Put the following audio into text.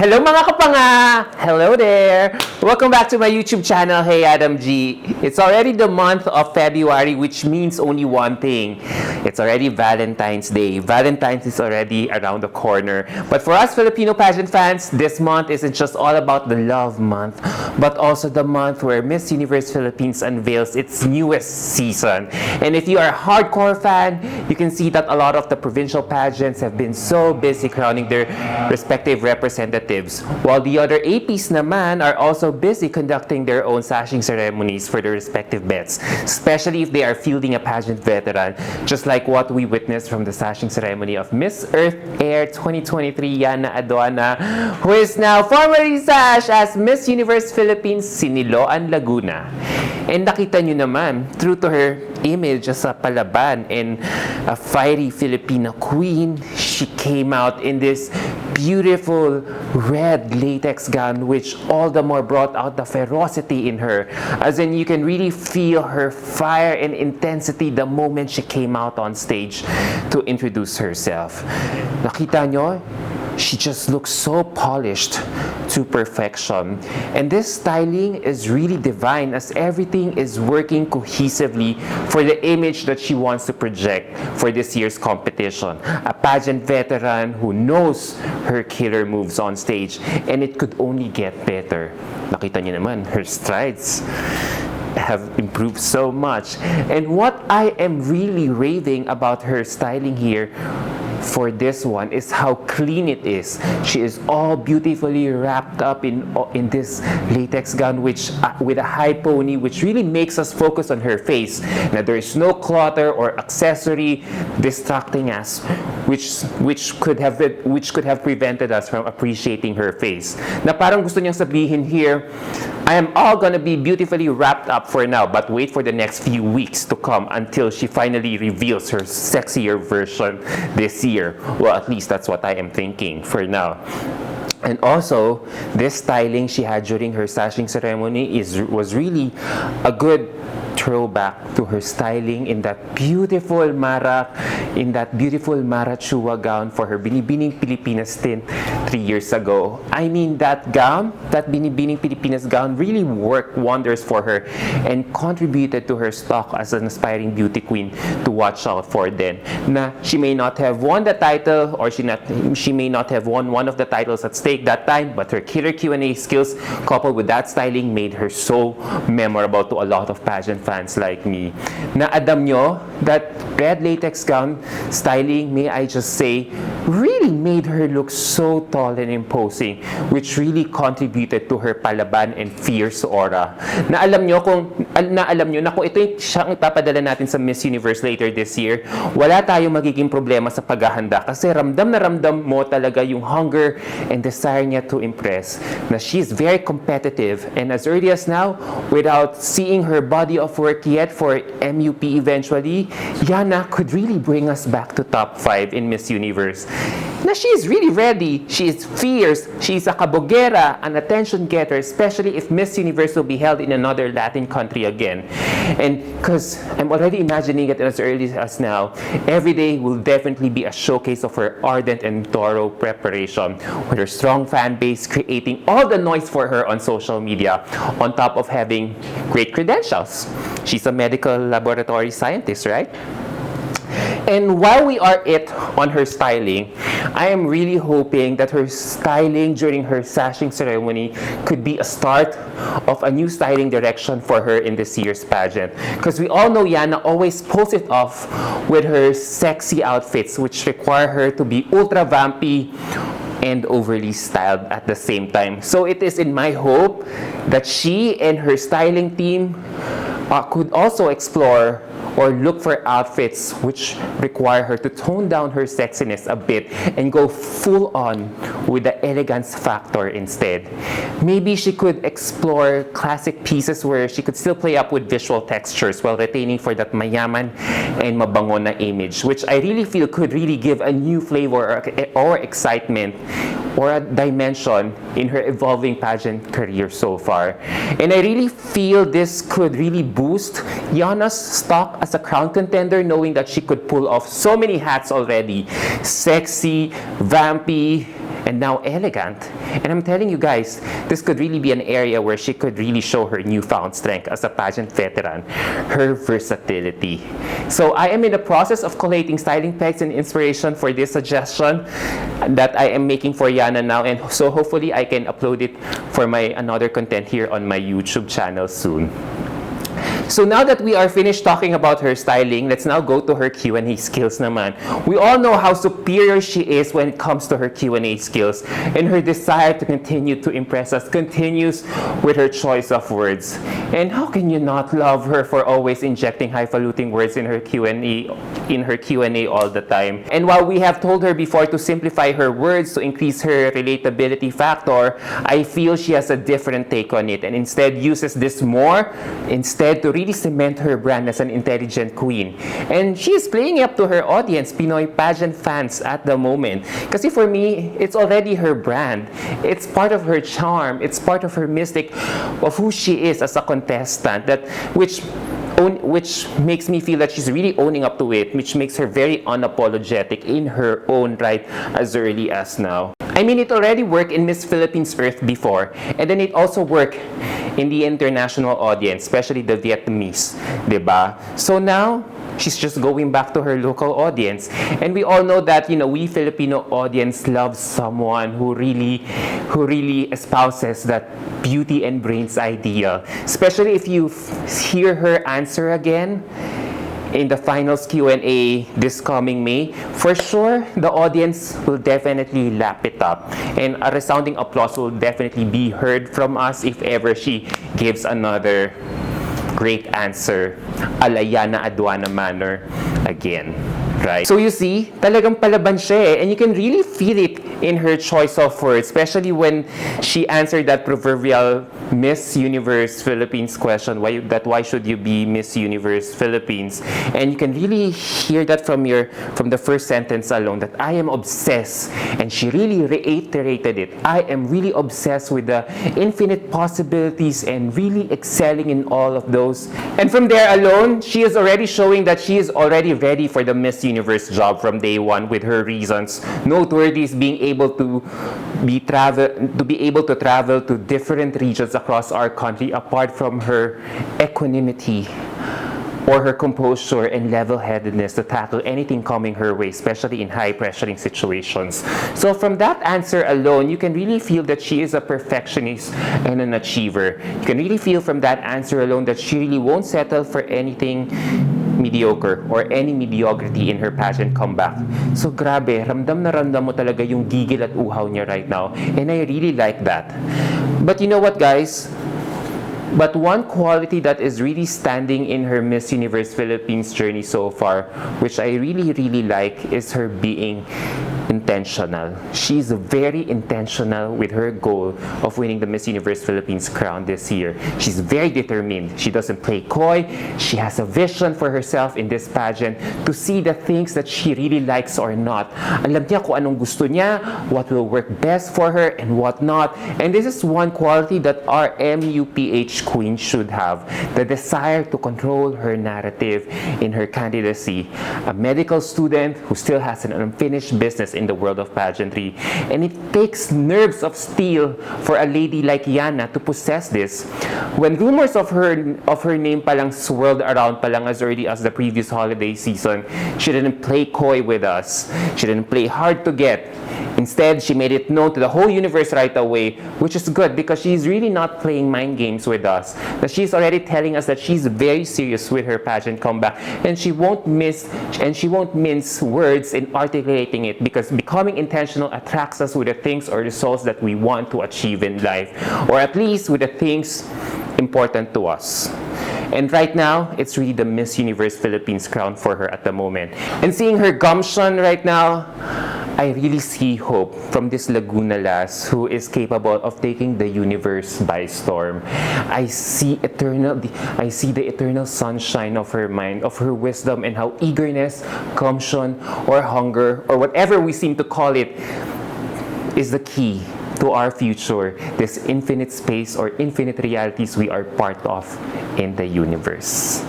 Hello mga kapanga! Hello there! Welcome back to my YouTube channel, Hey Adam G. It's already the month of February, which means only one thing. It's already Valentine's Day. Valentine's is already around the corner. But for us Filipino pageant fans, this month isn't just all about the love month, but also the month where Miss Universe Philippines unveils its newest season. And if you are a hardcore fan, you can see that a lot of the provincial pageants have been so busy crowning their respective representatives, while the other APs naman are also busy conducting their own sashing ceremonies for their respective bets, especially if they are fielding a pageant veteran, just like what we witnessed from the sashing ceremony of Miss Earth Air 2023 Aduana, who is now formally sashed as Miss Universe Philippines Siniloan Laguna. And nakita nyo naman, true to her image as a palaban and a fiery Filipina queen, she came out in this beautiful red latex gown, which all the more brought out the ferocity in her. As in, you can really feel her fire and intensity the moment she came out on stage to introduce herself. Nakita nyo? She just looks so polished to perfection. And this styling is really divine, as everything is working cohesively for the image that she wants to project for this year's competition. A pageant veteran who knows her killer moves on stage, and it could only get better. Nakita niyo naman, her strides have improved so much. And what I am really raving about her styling here for this one is how clean it is. She is all beautifully wrapped up in this latex gown, which with a high pony, which really makes us focus on her face. Now there is no clutter or accessory distracting us, which could have prevented us from appreciating her face. Na parang gusto niyang sabihin here, I am all gonna be beautifully wrapped up for now, but wait for the next few weeks to come until she finally reveals her sexier version this year. Well, at least that's what I am thinking for now. And also, this styling she had during her sashing ceremony was really a good throwback to her styling in that beautiful Marachua gown for her Binibining Pilipinas stint 3 years ago. I mean, that gown, that Binibining Pilipinas gown, really worked wonders for her and contributed to her stock as an aspiring beauty queen to watch out for then. Na she may not have won the title, or she may not have won one of the titles at stake that time, but her killer Q&A skills coupled with that styling made her so memorable to a lot of pageant fans like me. Na adam nyo, that red latex gown styling, may I just say, really made her look so tall and imposing, which really contributed to her palaban and fierce aura. Na alam nyo na kung ito yung siyang ipapadala natin sa Miss Universe later this year, wala tayong magiging problema sa paghahanda, kasi ramdam na ramdam mo talaga yung hunger and desire niya to impress. Na she's very competitive, and as early as now, without seeing her body of work yet for MUP eventually, Yllana could really bring us back to top 5 in Miss Universe. Na she is really ready, she is fierce, she is a kabogera, an attention getter, especially if Miss Universe will be held in another Latin country again. And because I'm already imagining it as early as now, every day will definitely be a showcase of her ardent and thorough preparation, with her strong fan base creating all the noise for her on social media, on top of having great credentials. She's a medical laboratory scientist, right? And while we are on her styling, I am really hoping that her styling during her sashing ceremony could be a start of a new styling direction for her in this year's pageant. Because we all know Yllana always pulls it off with her sexy outfits, which require her to be ultra vampy and overly styled at the same time. So it is in my hope that she and her styling team could also explore or look for outfits which require her to tone down her sexiness a bit and go full on with the elegance factor instead. Maybe she could explore classic pieces where she could still play up with visual textures while retaining for that mayaman and mabango na image, which I really feel could really give a new flavor or excitement or a dimension in her evolving pageant career so far. And I really feel this could really boost Yllana's stock as a crown contender, knowing that she could pull off so many hats already. Sexy, vampy, and now elegant. And I'm telling you guys, this could really be an area where she could really show her newfound strength as a pageant veteran, her versatility. So I am in the process of collating styling pegs and inspiration for this suggestion that I am making for Yllana now, and so hopefully I can upload it for my another content here on my YouTube channel soon. So now that we are finished talking about her styling, let's now go to her Q&A skills naman. We all know how superior she is when it comes to her Q&A skills, and her desire to continue to impress us continues with her choice of words. And how can you not love her for always injecting highfalutin words in her Q&A all the time? And while we have told her before to simplify her words to increase her relatability factor, I feel she has a different take on it and instead uses this more to really cement her brand as an intelligent queen. And she is playing up to her audience, Pinoy pageant fans at the moment. Kasi for me, it's already her brand. It's part of her charm. It's part of her mystic of who she is as a contestant, which makes me feel that she's really owning up to it, which makes her very unapologetic in her own right as early as now. I mean, it already worked in Miss Philippines Earth before, and then it also worked in the international audience, especially the Vietnamese, diba? So now, she's just going back to her local audience. And we all know that, we Filipino audience love someone who really espouses that beauty and brains idea. Especially if you hear her answer again in the finals Q&A this coming May, for sure, the audience will definitely lap it up. And a resounding applause will definitely be heard from us if ever she gives another great answer a la Yllana Aduana manner again. Right? So you see, talagang palaban siya and you can really feel it in her choice of words, especially when she answered that proverbial Miss Universe Philippines question, why should you be Miss Universe Philippines? And you can really hear that from the first sentence alone, that I am obsessed, and she really reiterated it. I am really obsessed with the infinite possibilities and really excelling in all of those. And from there alone, she is already showing that she is already ready for the Miss Universe job from day one, with her reasons. Noteworthy is being able to travel to different regions across our country, apart from her equanimity or her composure and level-headedness to tackle anything coming her way, especially in high-pressuring situations. So from that answer alone, you can really feel that she is a perfectionist and an achiever. You can really feel from that answer alone that she really won't settle for anything mediocre or any mediocrity in her pageant comeback. So grabe, ramdam na ramdam mo talaga yung gigil at uhaw niya right now, and I really like that. But you know what, guys? But one quality that is really standing in her Miss Universe Philippines journey so far, which I really like, is her being intentional. She's very intentional with her goal of winning the Miss Universe Philippines crown this year. She's very determined. She doesn't play coy. She has a vision for herself in this pageant to see the things that she really likes or not. Alam niya kung anong gusto niya, what will work best for her, and what not. And this is one quality that our MUPH queen should have: the desire to control her narrative in her candidacy. A medical student who still has an unfinished business in the world of pageantry. And it takes nerves of steel for a lady like Yllana to possess this. When rumors of her name palang swirled around palang as early as the previous holiday season, she didn't play coy with us. She didn't play hard to get. Instead, she made it known to the whole universe right away, which is good because she's really not playing mind games with us. That she's already telling us that she's very serious with her pageant comeback, and she won't mince words in articulating it, because becoming intentional attracts us with the things or results that we want to achieve in life, or at least with the things important to us. And right now, it's really the Miss Universe Philippines crown for her at the moment. And seeing her gumption right now, I really see hope from this Laguna lass who is capable of taking the universe by storm. I see the eternal sunshine of her mind, of her wisdom, and how eagerness, gumption, or hunger, or whatever we seem to call it, is the key to our future, this infinite space or infinite realities we are part of in the universe.